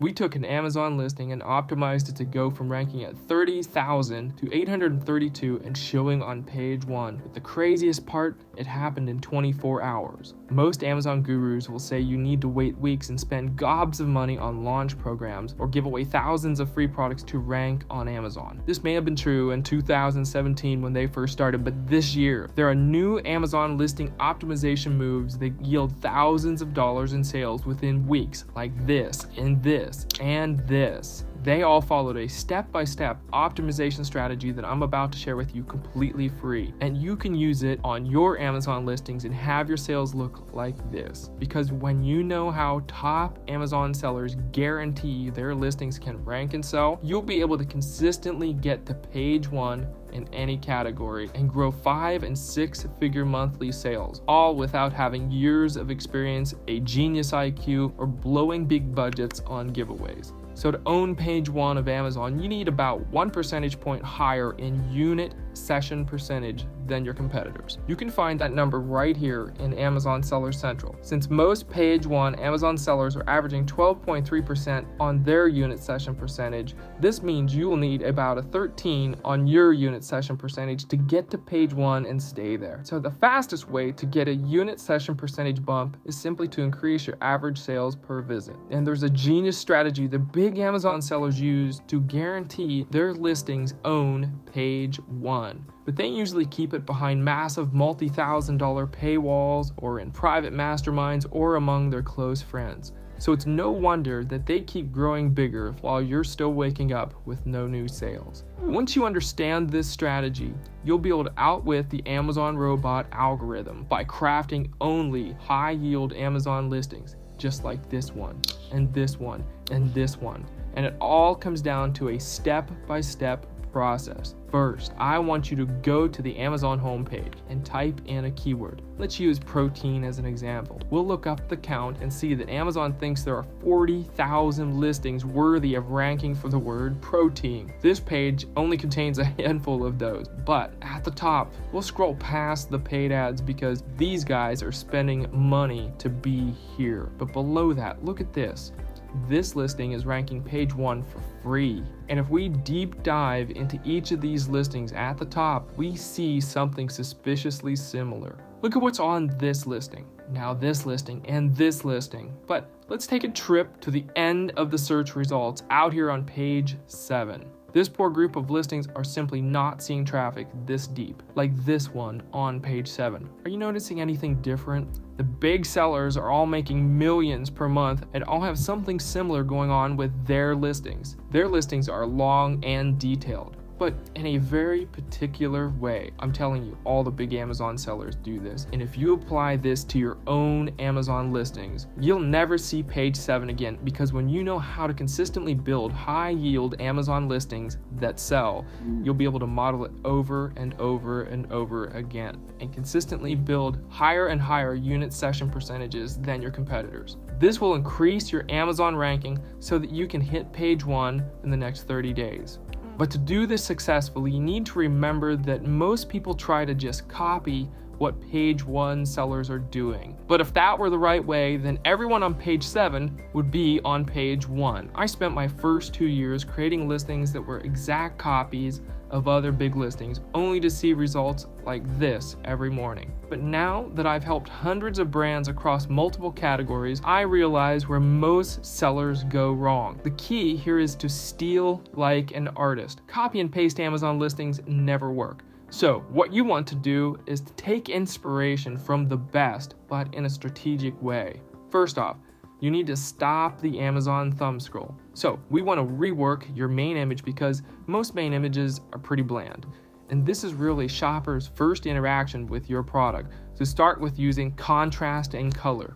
We took an Amazon listing and optimized it to go from ranking at 30,000 to 832 and showing on page 1. But the craziest part, it happened in 24 hours. Most Amazon gurus will say you need to wait weeks and spend gobs of money on launch programs or give away thousands of free products to rank on Amazon. This may have been true in 2017 when they first started, but this year, there are new Amazon listing optimization moves that yield thousands of dollars in sales within weeks, like this, and this, and this. They all followed a step-by-step optimization strategy that I'm about to share with you completely free. And you can use it on your Amazon listings and have your sales look like this. Because when you know how top Amazon sellers guarantee their listings can rank and sell, you'll be able to consistently get to page 1 in any category and grow 5- and 6-figure monthly sales, all without having years of experience, a genius IQ, or blowing big budgets on giveaways. So to own page 1 of Amazon, you need about 1 percentage point higher in unit session percentage than your competitors. You can find that number right here in Amazon Seller Central. Since most page 1 Amazon sellers are averaging 12.3% on their unit session percentage, this means you will need about a 13 on your unit session percentage to get to page 1 and stay there. So the fastest way to get a unit session percentage bump is simply to increase your average sales per visit. And there's a genius strategy that big Amazon sellers use to guarantee their listings own page 1. But they usually keep it behind massive multi-$1,000 paywalls or in private masterminds or among their close friends. So it's no wonder that they keep growing bigger while you're still waking up with no new sales. Once you understand this strategy, you'll be able to outwit the Amazon robot algorithm by crafting only high-yield Amazon listings, just like this one, and this one, and this one. And it all comes down to a step-by-step process. First, I want you to go to the Amazon homepage and type in a keyword. Let's use protein as an example. We'll look up the count and see that Amazon thinks there are 40,000 listings worthy of ranking for the word protein. This page only contains a handful of those, but at the top, we'll scroll past the paid ads because these guys are spending money to be here. But below that, look at this. This listing is ranking page 1 for free. And if we deep dive into each of these listings at the top, we see something suspiciously similar. Look at what's on this listing, now this listing, and this listing. But let's take a trip to the end of the search results out here on page 7. This poor group of listings are simply not seeing traffic this deep, like this one on page 7. Are you noticing anything different? The big sellers are all making millions per month and all have something similar going on with their listings. Their listings are long and detailed, but in a very particular way. I'm telling you, all the big Amazon sellers do this. And if you apply this to your own Amazon listings, you'll never see page 7 again, because when you know how to consistently build high-yield Amazon listings that sell, you'll be able to model it over and over and over again and consistently build higher and higher unit session percentages than your competitors. This will increase your Amazon ranking so that you can hit page 1 in the next 30 days. But to do this successfully, you need to remember that most people try to just copy what page 1 sellers are doing. But if that were the right way, then everyone on page 7 would be on page 1. I spent my first 2 years creating listings that were exact copies of other big listings, only to see results like this every morning. But now that I've helped hundreds of brands across multiple categories, I realize where most sellers go wrong. The key here is to steal like an artist. Copy and paste Amazon listings never work. So what you want to do is to take inspiration from the best, but in a strategic way. First off, you need to stop the Amazon thumb scroll. So we want to rework your main image because most main images are pretty bland. And this is really shoppers' first interaction with your product. So start with using contrast and color.